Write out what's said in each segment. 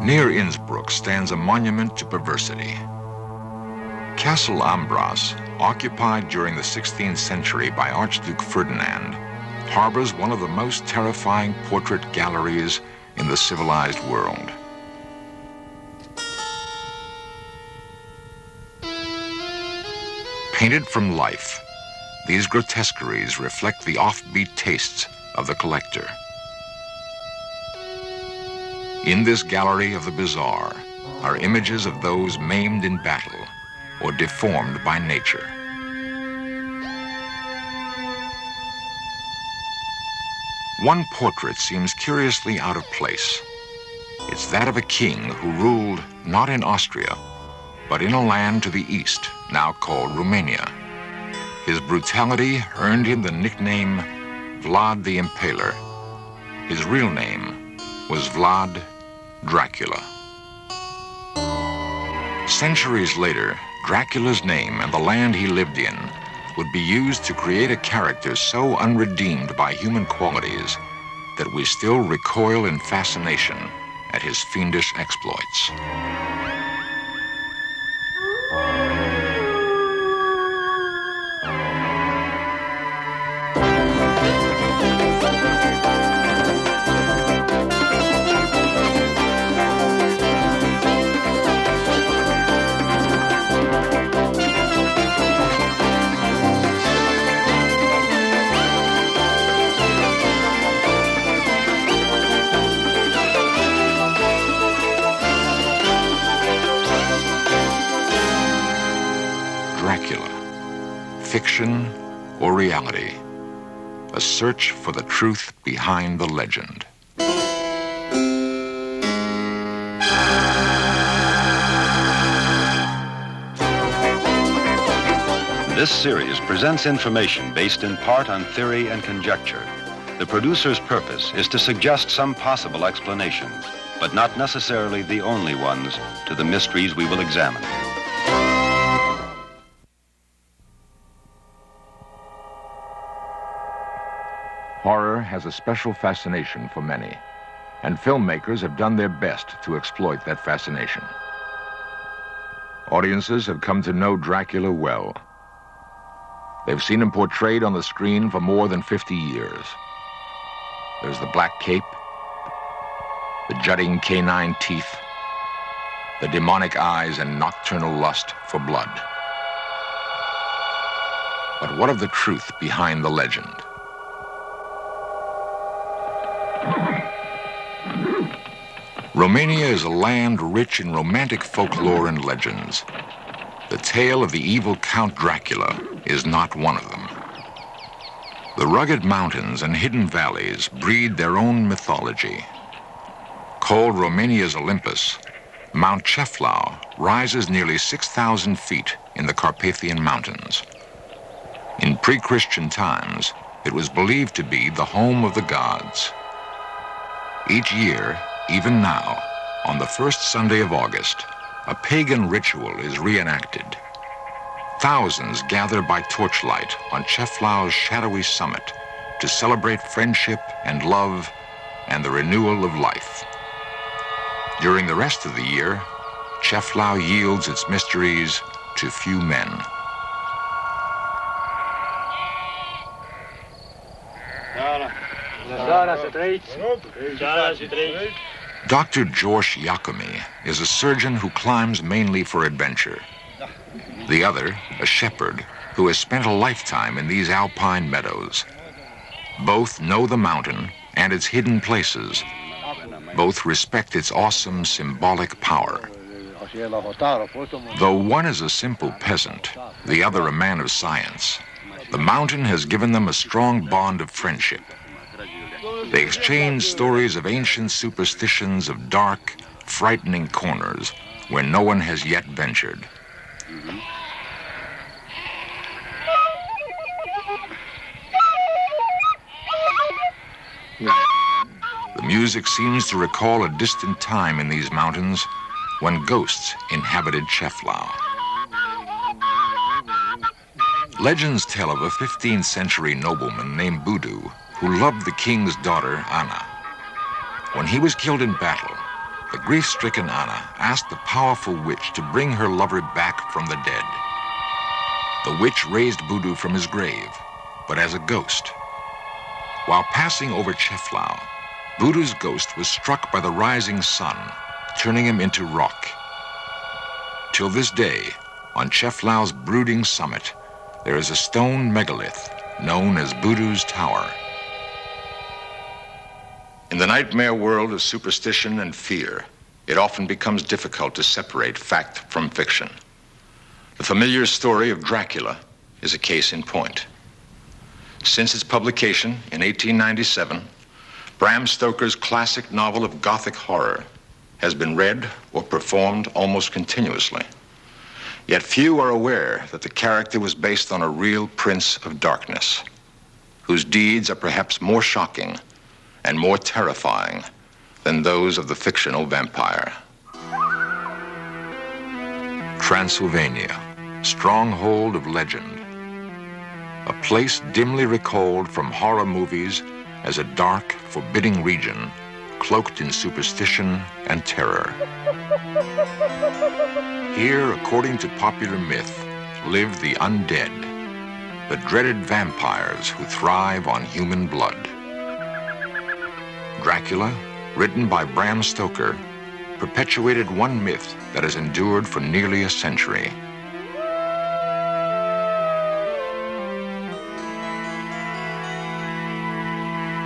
Near Innsbruck stands a monument to perversity. Castle Ambras, occupied during the 16th century by Archduke Ferdinand, harbors one of the most terrifying portrait galleries in the civilized world. Painted from life, these grotesqueries reflect the offbeat tastes of the collector. In this gallery of the bizarre are images of those maimed in battle or deformed by nature. One portrait seems curiously out of place. It's that of a king who ruled not in Austria, but in a land to the east, now called Romania. His brutality earned him the nickname Vlad the Impaler. His real name was Vlad Dracula. Centuries later, Dracula's name and the land he lived in would be used to create a character so unredeemed by human qualities that we still recoil in fascination at his fiendish exploits. Fiction or reality, a search for the truth behind the legend. This series presents information based in part on theory and conjecture. The producer's purpose is to suggest some possible explanations, but not necessarily the only ones, to the mysteries we will examine. Horror has a special fascination for many, and filmmakers have done their best to exploit that fascination. Audiences have come to know Dracula well. They've seen him portrayed on the screen for more than 50 years. There's the black cape, the jutting canine teeth, the demonic eyes and nocturnal lust for blood. But what of the truth behind the legend? Romania is a land rich in romantic folklore and legends. The tale of the evil Count Dracula is not one of them. The rugged mountains and hidden valleys breed their own mythology. Called Romania's Olympus, Mount Ceflau rises nearly 6,000 feet in the Carpathian Mountains. In pre-Christian times, it was believed to be the home of the gods. Each year, even now, on the first Sunday of August, a pagan ritual is reenacted. Thousands gather by torchlight on Ceflau's shadowy summit to celebrate friendship and love and the renewal of life. During the rest of the year, Ceflau yields its mysteries to few men. Dr. George Yakomi is a surgeon who climbs mainly for adventure. The other, a shepherd, who has spent a lifetime in these alpine meadows. Both know the mountain and its hidden places. Both respect its awesome symbolic power. Though one is a simple peasant, the other a man of science, the mountain has given them a strong bond of friendship. They exchange stories of ancient superstitions of dark, frightening corners where no one has yet ventured. The music seems to recall a distant time in these mountains when ghosts inhabited Ceflau. Legends tell of a 15th century nobleman named Budu who loved the king's daughter, Anna. When he was killed in battle, the grief-stricken Anna asked the powerful witch to bring her lover back from the dead. The witch raised Voodoo from his grave, but as a ghost. While passing over Cheflau, Voodoo's ghost was struck by the rising sun, turning him into rock. Till this day, on Cheflau's brooding summit, there is a stone megalith known as Voodoo's Tower. In the nightmare world of superstition and fear, it often becomes difficult to separate fact from fiction. The familiar story of Dracula is a case in point. Since its publication in 1897, Bram Stoker's classic novel of Gothic horror has been read or performed almost continuously. Yet few are aware that the character was based on a real prince of darkness, whose deeds are perhaps more shocking and more terrifying than those of the fictional vampire. Transylvania, stronghold of legend. A place dimly recalled from horror movies as a dark, forbidding region cloaked in superstition and terror. Here, according to popular myth, live the undead, the dreaded vampires who thrive on human blood. Dracula, written by Bram Stoker, perpetuated one myth that has endured for nearly a century.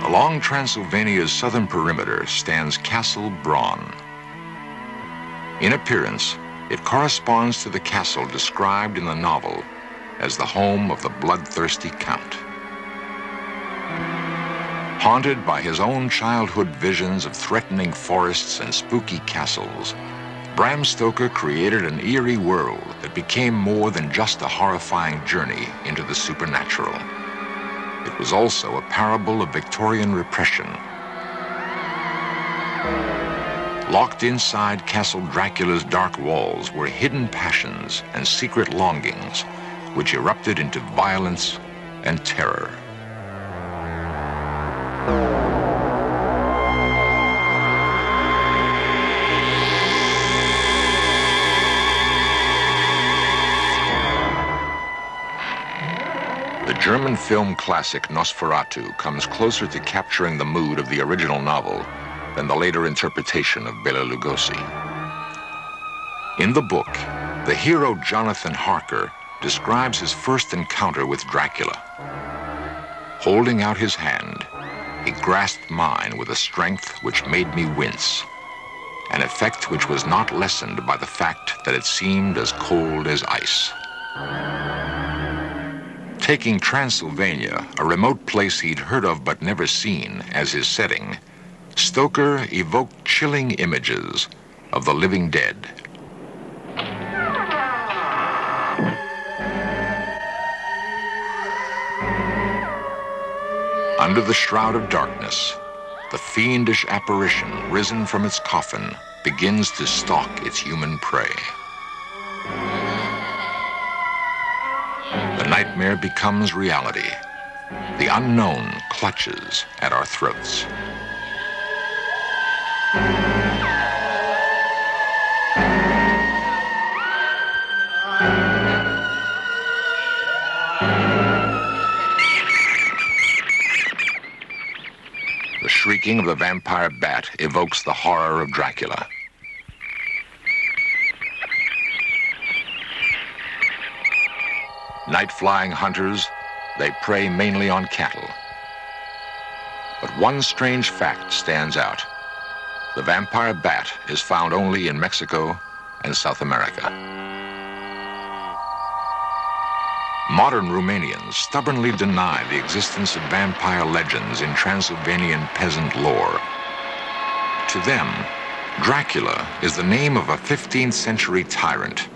Along Transylvania's southern perimeter stands Castle Braun. In appearance, it corresponds to the castle described in the novel as the home of the bloodthirsty Count. Haunted by his own childhood visions of threatening forests and spooky castles, Bram Stoker created an eerie world that became more than just a horrifying journey into the supernatural. It was also a parable of Victorian repression. Locked inside Castle Dracula's dark walls were hidden passions and secret longings, which erupted into violence and terror. The German film classic Nosferatu comes closer to capturing the mood of the original novel than the later interpretation of Bela Lugosi. In the book, the hero Jonathan Harker describes his first encounter with Dracula. Holding out his hand, he grasped mine with a strength which made me wince, an effect which was not lessened by the fact that it seemed as cold as ice. Taking Transylvania, a remote place he'd heard of but never seen, as his setting, Stoker evoked chilling images of the living dead. Under the shroud of darkness, the fiendish apparition risen from its coffin begins to stalk its human prey. The nightmare becomes reality. The unknown clutches at our throats. The shrieking of the vampire bat evokes the horror of Dracula. Night-flying hunters, they prey mainly on cattle. But one strange fact stands out. The vampire bat is found only in Mexico and South America. Modern Romanians stubbornly deny the existence of vampire legends in Transylvanian peasant lore. To them, Dracula is the name of a 15th century tyrant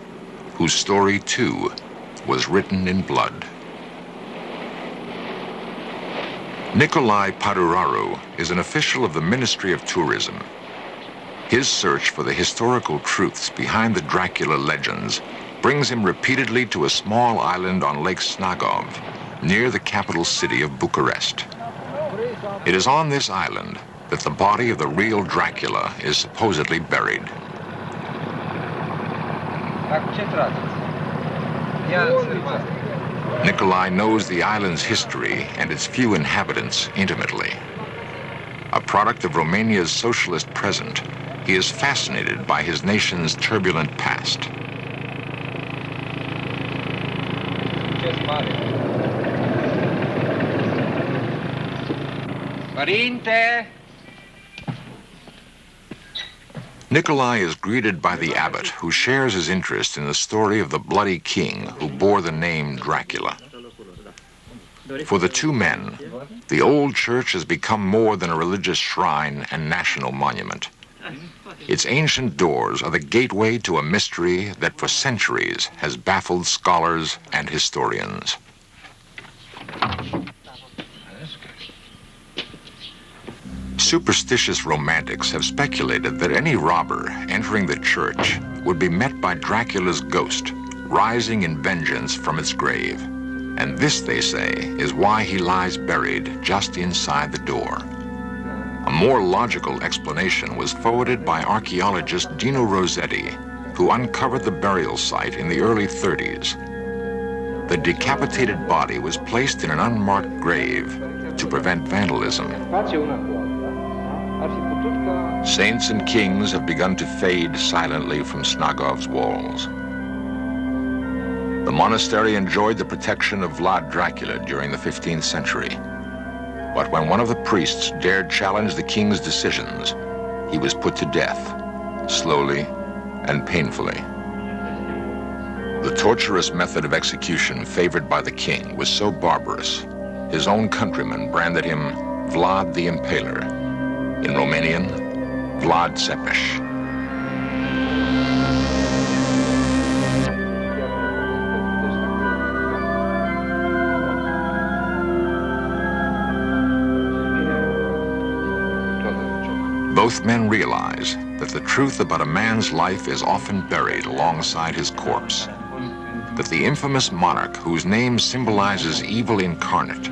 whose story, too, was written in blood. Nicolae Paduraru is an official of the Ministry of Tourism. His search for the historical truths behind the Dracula legends brings him repeatedly to a small island on Lake Snagov, near the capital city of Bucharest. It is on this island that the body of the real Dracula is supposedly buried. Nikolai knows the island's history and its few inhabitants intimately. A product of Romania's socialist present, he is fascinated by his nation's turbulent past. Nikolai is greeted by the abbot, who shares his interest in the story of the bloody king who bore the name Dracula. For the two men, the old church has become more than a religious shrine and national monument. Its ancient doors are the gateway to a mystery that for centuries has baffled scholars and historians. Superstitious romantics have speculated that any robber entering the church would be met by Dracula's ghost, rising in vengeance from its grave. And this, they say, is why he lies buried just inside the door. A more logical explanation was forwarded by archaeologist Dino Rossetti, who uncovered the burial site in the early 30s. The decapitated body was placed in an unmarked grave to prevent vandalism. Saints and kings have begun to fade silently from Snagov's walls. The monastery enjoyed the protection of Vlad Dracula during the 15th century. But when one of the priests dared challenge the king's decisions, he was put to death, slowly and painfully. The torturous method of execution favored by the king was so barbarous, his own countrymen branded him Vlad the Impaler. In Romanian, Vlad Țepeș. Both men realize that the truth about a man's life is often buried alongside his corpse. That the infamous monarch whose name symbolizes evil incarnate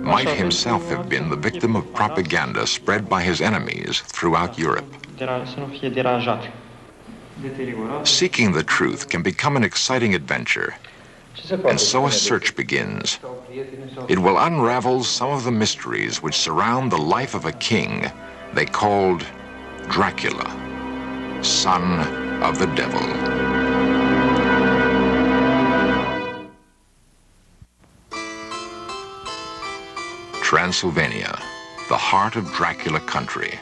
might himself have been the victim of propaganda spread by his enemies throughout Europe. Seeking the truth can become an exciting adventure, and so a search begins. It will unravel some of the mysteries which surround the life of a king they called Dracula, son of the devil. Transylvania, the heart of Dracula country.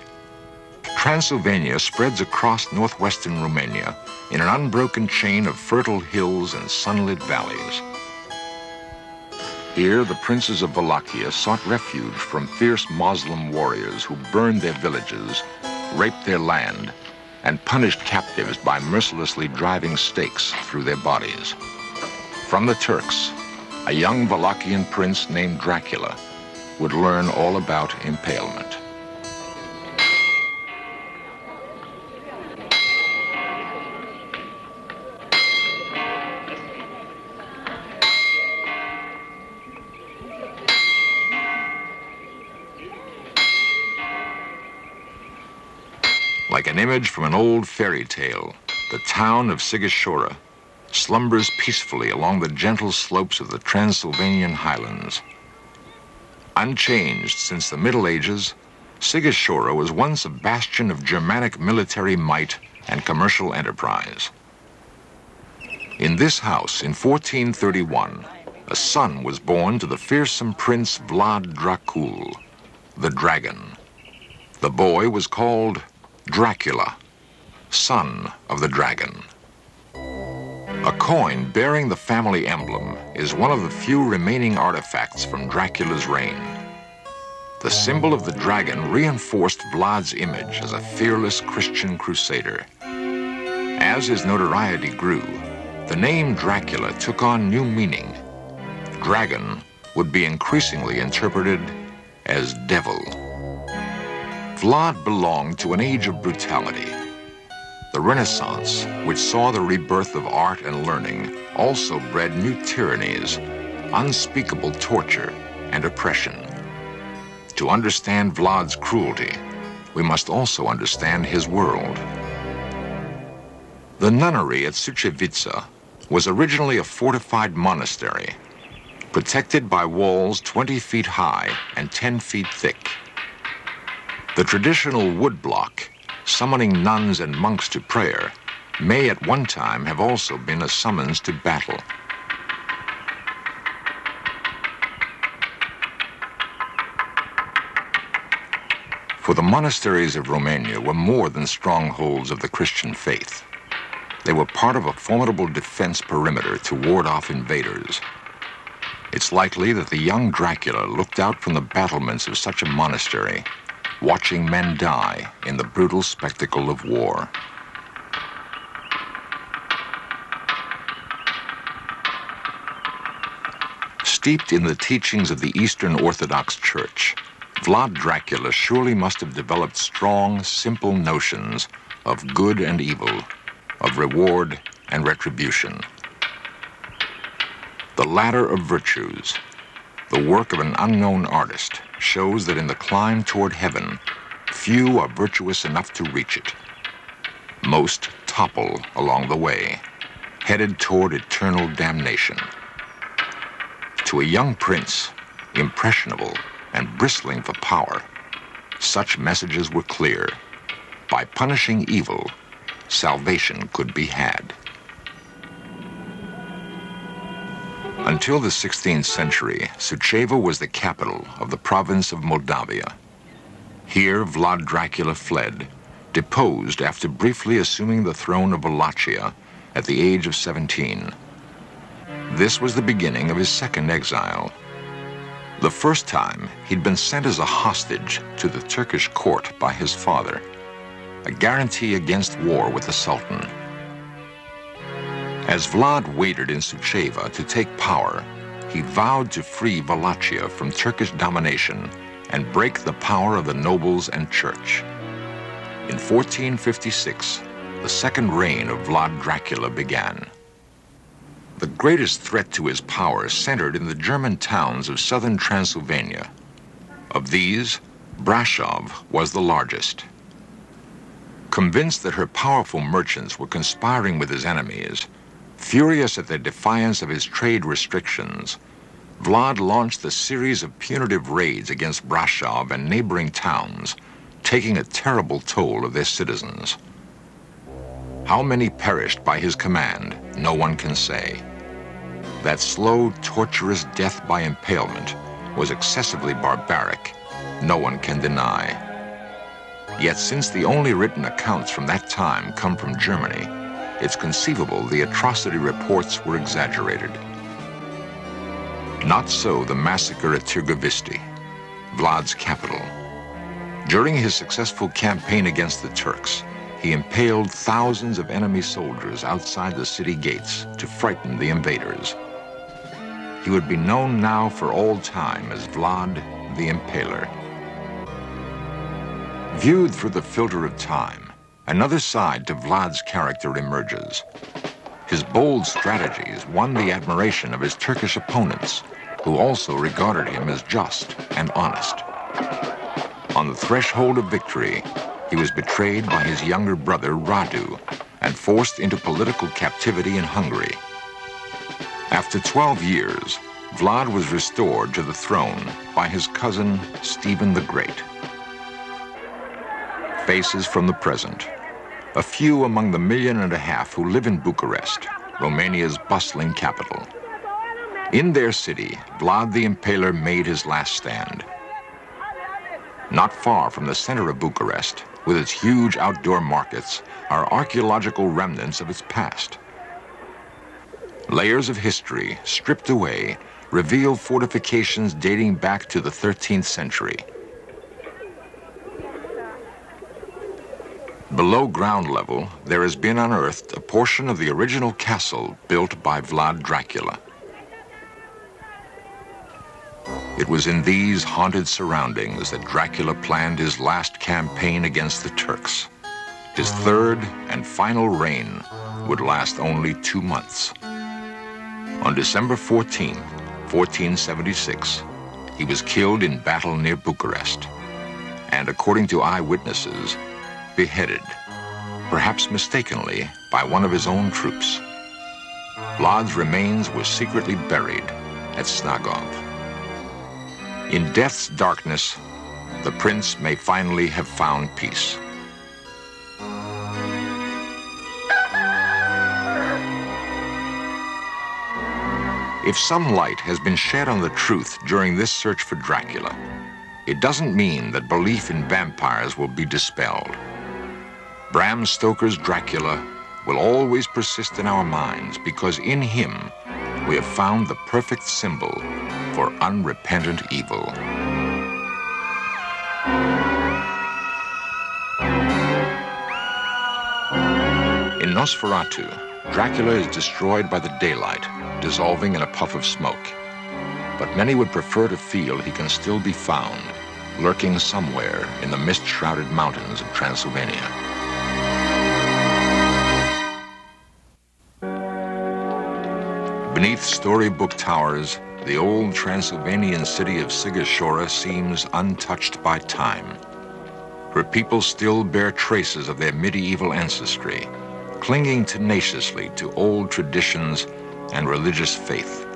Transylvania spreads across northwestern Romania in an unbroken chain of fertile hills and sunlit valleys. Here, the princes of Wallachia sought refuge from fierce Muslim warriors who burned their villages, raped their land, and punished captives by mercilessly driving stakes through their bodies. From the Turks, a young Wallachian prince named Dracula would learn all about impalement. Like an image from an old fairy tale, the town of Sighișoara slumbers peacefully along the gentle slopes of the Transylvanian highlands. Unchanged since the Middle Ages, Sighișoara was once a bastion of Germanic military might and commercial enterprise. In this house, in 1431, a son was born to the fearsome Prince Vlad Dracul, the dragon. The boy was called Dracula, son of the dragon. A coin bearing the family emblem is one of the few remaining artifacts from Dracula's reign. The symbol of the dragon reinforced Vlad's image as a fearless Christian crusader. As his notoriety grew, the name Dracula took on new meaning. Dragon would be increasingly interpreted as devil. Vlad belonged to an age of brutality. The Renaissance, which saw the rebirth of art and learning, also bred new tyrannies, unspeakable torture, and oppression. To understand Vlad's cruelty, we must also understand his world. The nunnery at Sucevica was originally a fortified monastery, protected by walls 20 feet high and 10 feet thick. The traditional woodblock, summoning nuns and monks to prayer, may at one time have also been a summons to battle. For the monasteries of Romania were more than strongholds of the Christian faith. They were part of a formidable defense perimeter to ward off invaders. It's likely that the young Dracula looked out from the battlements of such a monastery, watching men die in the brutal spectacle of war. Steeped in the teachings of the Eastern Orthodox Church, Vlad Dracula surely must have developed strong, simple notions of good and evil, of reward and retribution. The ladder of virtues, the work of an unknown artist, shows that in the climb toward heaven, few are virtuous enough to reach it. Most topple along the way, headed toward eternal damnation. To a young prince, impressionable and bristling for power, such messages were clear. By punishing evil, salvation could be had. Until the 16th century, Suceava was the capital of the province of Moldavia. Here, Vlad Dracula fled, deposed after briefly assuming the throne of Wallachia at the age of 17. This was the beginning of his second exile. The first time, he'd been sent as a hostage to the Turkish court by his father, a guarantee against war with the Sultan. As Vlad waited in Suceava to take power, he vowed to free Wallachia from Turkish domination and break the power of the nobles and church. In 1456, the second reign of Vlad Dracula began. The greatest threat to his power centered in the German towns of southern Transylvania. Of these, Brasov was the largest. Convinced that her powerful merchants were conspiring with his enemies, furious at their defiance of his trade restrictions, Vlad launched a series of punitive raids against Brasov and neighboring towns, taking a terrible toll of their citizens. How many perished by his command, no one can say. That slow, torturous death by impalement was excessively barbaric, no one can deny. Yet since the only written accounts from that time come from Germany, it's conceivable the atrocity reports were exaggerated. Not so the massacre at Târgoviște, Vlad's capital. During his successful campaign against the Turks, he impaled thousands of enemy soldiers outside the city gates to frighten the invaders. He would be known now for all time as Vlad the Impaler. Viewed through the filter of time, another side to Vlad's character emerges. His bold strategies won the admiration of his Turkish opponents, who also regarded him as just and honest. On the threshold of victory, he was betrayed by his younger brother, Radu, and forced into political captivity in Hungary. After 12 years, Vlad was restored to the throne by his cousin, Stephen the Great. Faces from the present. A few among the 1.5 million who live in Bucharest, Romania's bustling capital. In their city, Vlad the Impaler made his last stand. Not far from the center of Bucharest, with its huge outdoor markets, are archaeological remnants of its past. Layers of history, stripped away, reveal fortifications dating back to the 13th century. Below ground level, there has been unearthed a portion of the original castle built by Vlad Dracula. It was in these haunted surroundings that Dracula planned his last campaign against the Turks. His third and final reign would last only 2 months. On December 14, 1476, he was killed in battle near Bucharest. and, according to eyewitnesses, beheaded, perhaps mistakenly, by one of his own troops. Vlad's remains were secretly buried at Snagov. In death's darkness, the prince may finally have found peace. If some light has been shed on the truth during this search for Dracula, it doesn't mean that belief in vampires will be dispelled. Bram Stoker's Dracula will always persist in our minds because in him we have found the perfect symbol for unrepentant evil. In Nosferatu, Dracula is destroyed by the daylight, dissolving in a puff of smoke. But many would prefer to feel he can still be found, lurking somewhere in the mist-shrouded mountains of Transylvania. Beneath storybook towers, the old Transylvanian city of Sigashora seems untouched by time. Her people still bear traces of their medieval ancestry, clinging tenaciously to old traditions and religious faith.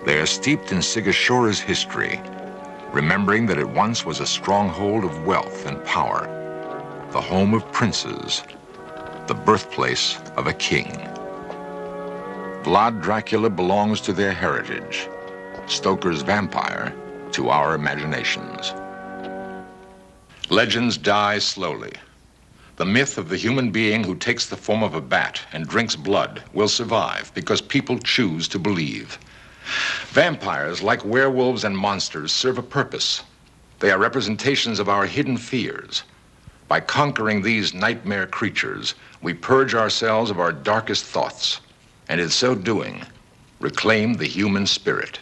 They are steeped in Sigashora's history, remembering that it once was a stronghold of wealth and power, the home of princes, the birthplace of a king. Vlad Dracula belongs to their heritage, Stoker's vampire to our imaginations. Legends die slowly. The myth of the human being who takes the form of a bat and drinks blood will survive because people choose to believe. Vampires, like werewolves and monsters, serve a purpose. They are representations of our hidden fears. By conquering these nightmare creatures, we purge ourselves of our darkest thoughts, and in so doing, reclaim the human spirit.